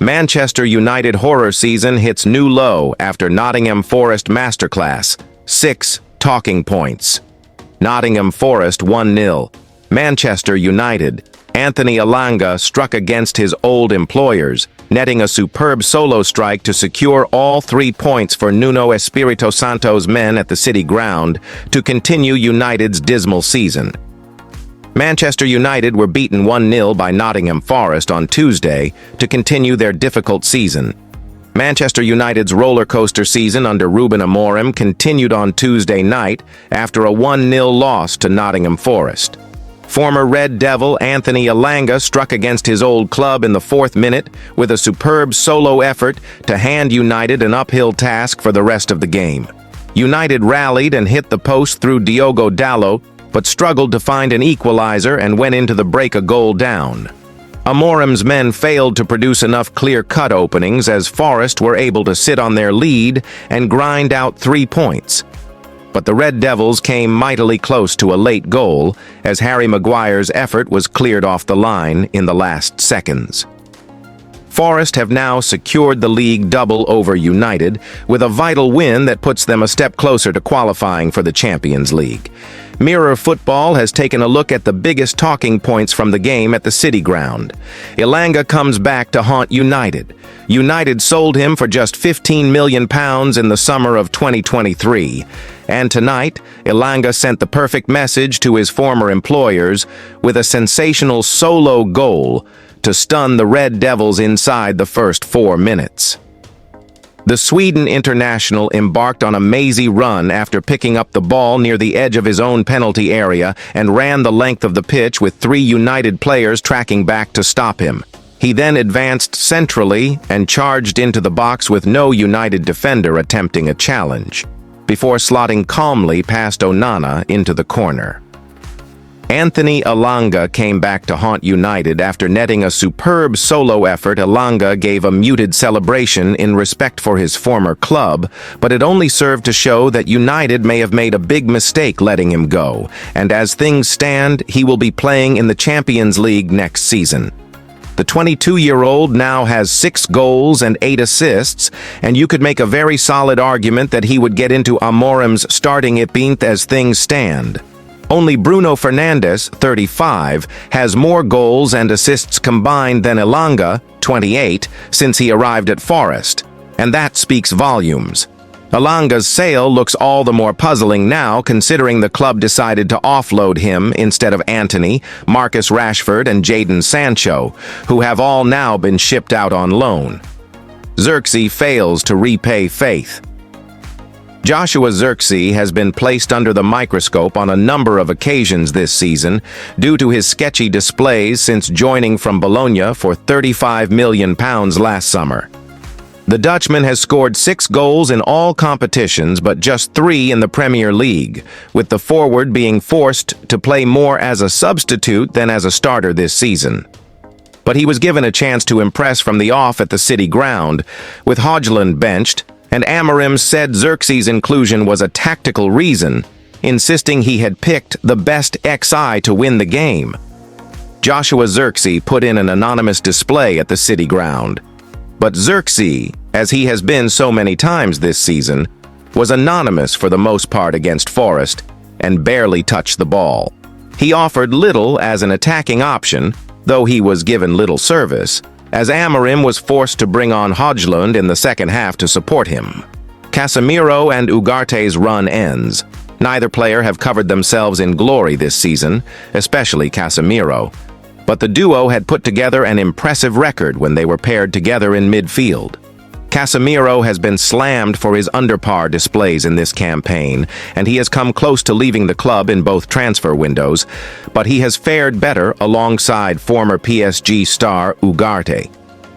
Manchester United horror season hits new low after Nottingham Forest masterclass. 6 talking points. Nottingham Forest 1-0. Manchester United. Anthony Elanga struck against his old employers, netting a superb solo strike to secure all 3 points for Nuno Espirito Santo's men at the City Ground to continue United's dismal season. Manchester United were beaten 1-0 by Nottingham Forest on Tuesday to continue their difficult season. Manchester United's roller coaster season under Ruben Amorim continued on Tuesday night after a 1-0 loss to Nottingham Forest. Former Red Devil Anthony Elanga struck against his old club in the 4th minute with a superb solo effort to hand United an uphill task for the rest of the game. United rallied and hit the post through Diogo Dalot, but struggled to find an equalizer and went into the break a goal down. Amorim's men failed to produce enough clear-cut openings as Forest were able to sit on their lead and grind out 3 points. But the Red Devils came mightily close to a late goal as Harry Maguire's effort was cleared off the line in the last seconds. Forest have now secured the league double over United with a vital win that puts them a step closer to qualifying for the Champions League. Mirror Football has taken a look at the biggest talking points from the game at the City Ground. Elanga comes back to haunt United. United sold him for just £15 million in the summer of 2023. And tonight, Elanga sent the perfect message to his former employers with a sensational solo goal to stun the Red Devils inside the first 4 minutes. The Sweden international embarked on a mazy run after picking up the ball near the edge of his own penalty area and ran the length of the pitch with 3 United players tracking back to stop him. He then advanced centrally and charged into the box with no United defender attempting a challenge, before slotting calmly past Onana into the corner. Anthony Elanga came back to haunt United after netting a superb solo effort. Elanga gave a muted celebration in respect for his former club, but it only served to show that United may have made a big mistake letting him go, and as things stand, he will be playing in the Champions League next season. The 22-year-old now has 6 goals and 8 assists, and you could make a very solid argument that he would get into Amorim's starting 11th as things stand. Only Bruno Fernandes, 35, has more goals and assists combined than Elanga, 28, since he arrived at Forest, and that speaks volumes. Elanga's sale looks all the more puzzling now considering the club decided to offload him instead of Antony, Marcus Rashford and Jadon Sancho, who have all now been shipped out on loan. Zirkzee fails to repay faith. Joshua Zirkzee has been placed under the microscope on a number of occasions this season due to his sketchy displays since joining from Bologna for £35 million last summer. The Dutchman has scored 6 goals in all competitions but just 3 in the Premier League, with the forward being forced to play more as a substitute than as a starter this season. But he was given a chance to impress from the off at the City Ground, with Højlund benched, and Amorim said Zirkzee's inclusion was a tactical reason, insisting he had picked the best XI to win the game. Joshua Zirkzee put in an anonymous display at the City Ground. But Zirkzee, as he has been so many times this season, was anonymous for the most part against Forest and barely touched the ball. He offered little as an attacking option, though he was given little service, as Amorim was forced to bring on Højlund in the second half to support him. Casemiro and Ugarte's run ends. Neither player have covered themselves in glory this season, especially Casemiro. But the duo had put together an impressive record when they were paired together in midfield. Casemiro has been slammed for his under-par displays in this campaign, and he has come close to leaving the club in both transfer windows, but he has fared better alongside former PSG star Ugarte.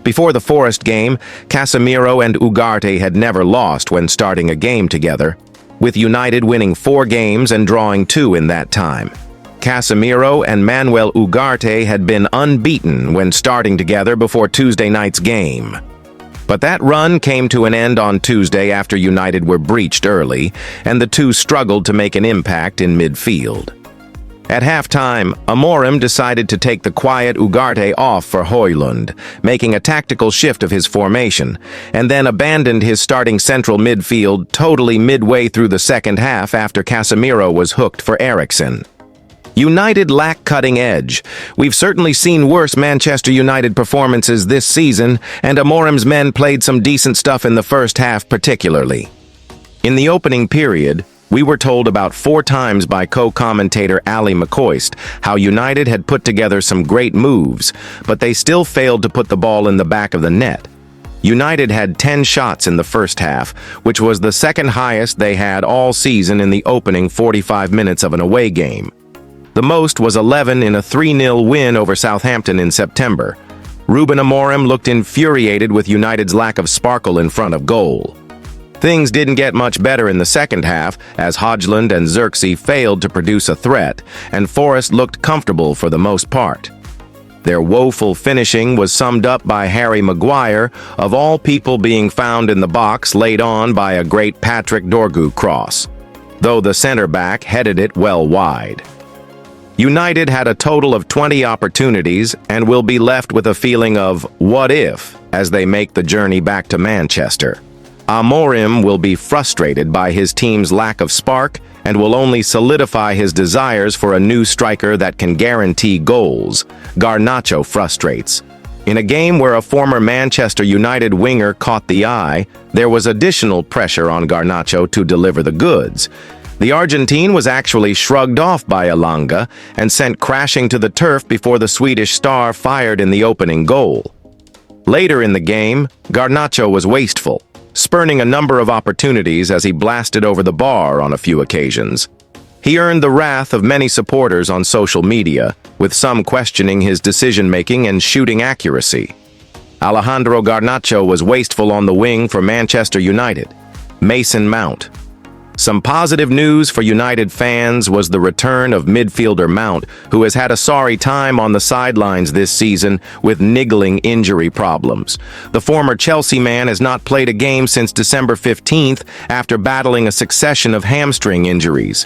Before the Forest game, Casemiro and Ugarte had never lost when starting a game together, with United winning 4 games and drawing 2 in that time. Casemiro and Manuel Ugarte had been unbeaten when starting together before Tuesday night's game. But that run came to an end on Tuesday after United were breached early, and the two struggled to make an impact in midfield. At halftime, Amorim decided to take the quiet Ugarte off for Højlund, making a tactical shift of his formation, and then abandoned his starting central midfield totally midway through the second half after Casemiro was hooked for Eriksen. United lack cutting edge. We've certainly seen worse Manchester United performances this season, and Amorim's men played some decent stuff in the first half particularly. In the opening period, we were told about 4 times by co-commentator Ali McCoist how United had put together some great moves, but they still failed to put the ball in the back of the net. United had 10 shots in the first half, which was the second highest they had all season in the opening 45 minutes of an away game. The most was 11 in a 3-0 win over Southampton in September. Ruben Amorim looked infuriated with United's lack of sparkle in front of goal. Things didn't get much better in the second half, as Højlund and Xerxes failed to produce a threat, and Forest looked comfortable for the most part. Their woeful finishing was summed up by Harry Maguire, of all people being found in the box laid on by a great Patrick Dorgu cross, though the centre-back headed it well wide. United had a total of 20 opportunities and will be left with a feeling of what if as they make the journey back to Manchester. Amorim will be frustrated by his team's lack of spark and will only solidify his desires for a new striker that can guarantee goals. Garnacho frustrates. In a game where a former Manchester United winger caught the eye, there was additional pressure on Garnacho to deliver the goods. The Argentine was actually shrugged off by ELANGA and sent crashing to the turf before the Swedish star fired in the opening goal. Later in the game, Garnacho was wasteful, spurning a number of opportunities as he blasted over the bar on a few occasions. He earned the wrath of many supporters on social media, with some questioning his decision-making and shooting accuracy. Alejandro Garnacho was wasteful on the wing for Manchester United. Mason Mount. Some positive news for United fans was the return of midfielder Mount, who has had a sorry time on the sidelines this season with niggling injury problems. The former Chelsea man has not played a game since December 15th after battling a succession of hamstring injuries.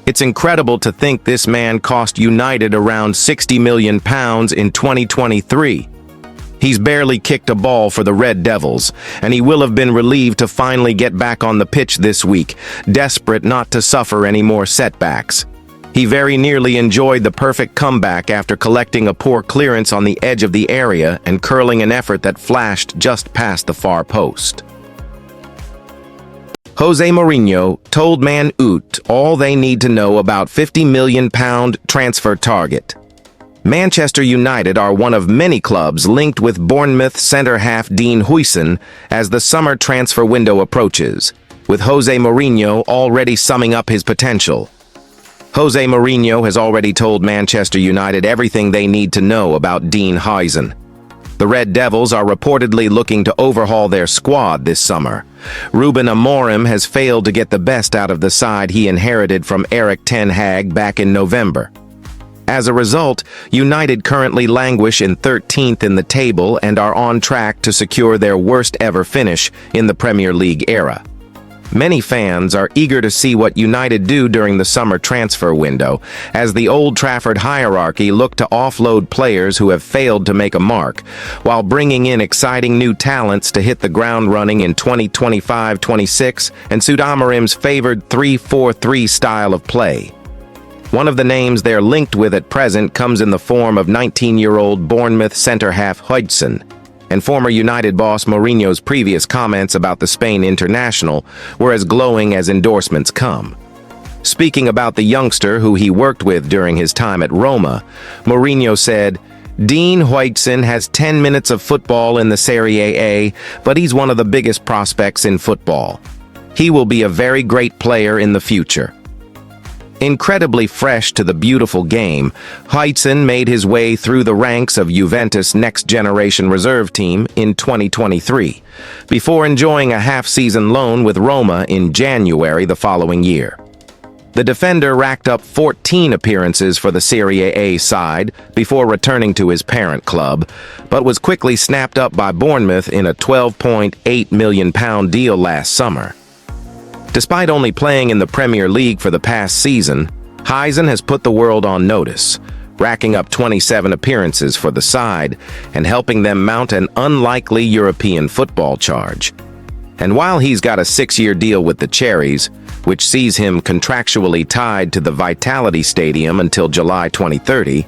It's incredible to think this man cost United around £60 million in 2023. He's barely kicked a ball for the Red Devils, and he will have been relieved to finally get back on the pitch this week, desperate not to suffer any more setbacks. He very nearly enjoyed the perfect comeback after collecting a poor clearance on the edge of the area and curling an effort that flashed just past the far post. Jose Mourinho told Man Ut all they need to know about £50 million transfer target. Manchester United are one of many clubs linked with Bournemouth centre-half Dean Huijsen as the summer transfer window approaches, with Jose Mourinho already summing up his potential. Jose Mourinho has already told Manchester United everything they need to know about Dean Huijsen. The Red Devils are reportedly looking to overhaul their squad this summer. Ruben Amorim has failed to get the best out of the side he inherited from Erik ten Hag back in November. As a result, United currently languish in 13th in the table and are on track to secure their worst-ever finish in the Premier League era. Many fans are eager to see what United do during the summer transfer window, as the Old Trafford hierarchy look to offload players who have failed to make a mark, while bringing in exciting new talents to hit the ground running in 2025-26 and suit Amorim's favored 3-4-3 style of play. One of the names they're linked with at present comes in the form of 19-year-old Bournemouth centre-half Højlund, and former United boss Mourinho's previous comments about the Spain international were as glowing as endorsements come. Speaking about the youngster who he worked with during his time at Roma, Mourinho said, "Dean Huijsen has 10 minutes of football in the Serie A, but he's one of the biggest prospects in football. He will be a very great player in the future." Incredibly fresh to the beautiful game, Huijsen made his way through the ranks of Juventus' next-generation reserve team in 2023, before enjoying a half-season loan with Roma in January the following year. The defender racked up 14 appearances for the Serie A side before returning to his parent club, but was quickly snapped up by Bournemouth in a £12.8 million deal last summer. Despite only playing in the Premier League for the past season, Huijsen has put the world on notice, racking up 27 appearances for the side and helping them mount an unlikely European football charge. And while he's got a 6-year deal with the Cherries, which sees him contractually tied to the Vitality Stadium until July 2030,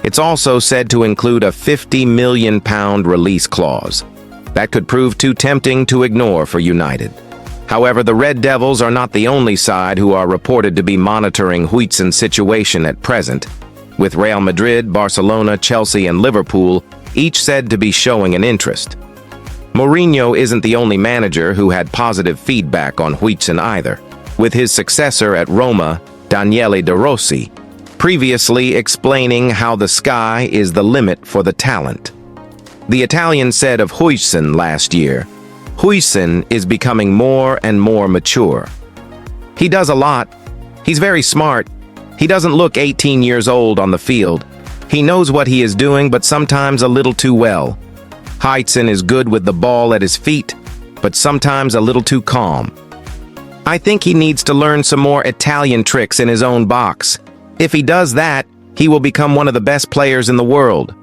it's also said to include a £50 million release clause. That could prove too tempting to ignore for United. However, the Red Devils are not the only side who are reported to be monitoring Huijsen's situation at present, with Real Madrid, Barcelona, Chelsea, and Liverpool each said to be showing an interest. Mourinho isn't the only manager who had positive feedback on Huijsen either, with his successor at Roma, Daniele De Rossi, previously explaining how the sky is the limit for the talent. The Italian said of Huijsen last year, "Huijsen is becoming more and more mature. He does a lot. He's very smart. He doesn't look 18 years old on the field. He knows what he is doing, but sometimes a little too well. Huijsen is good with the ball at his feet, but sometimes a little too calm. I think he needs to learn some more Italian tricks in his own box. If he does that, he will become one of the best players in the world."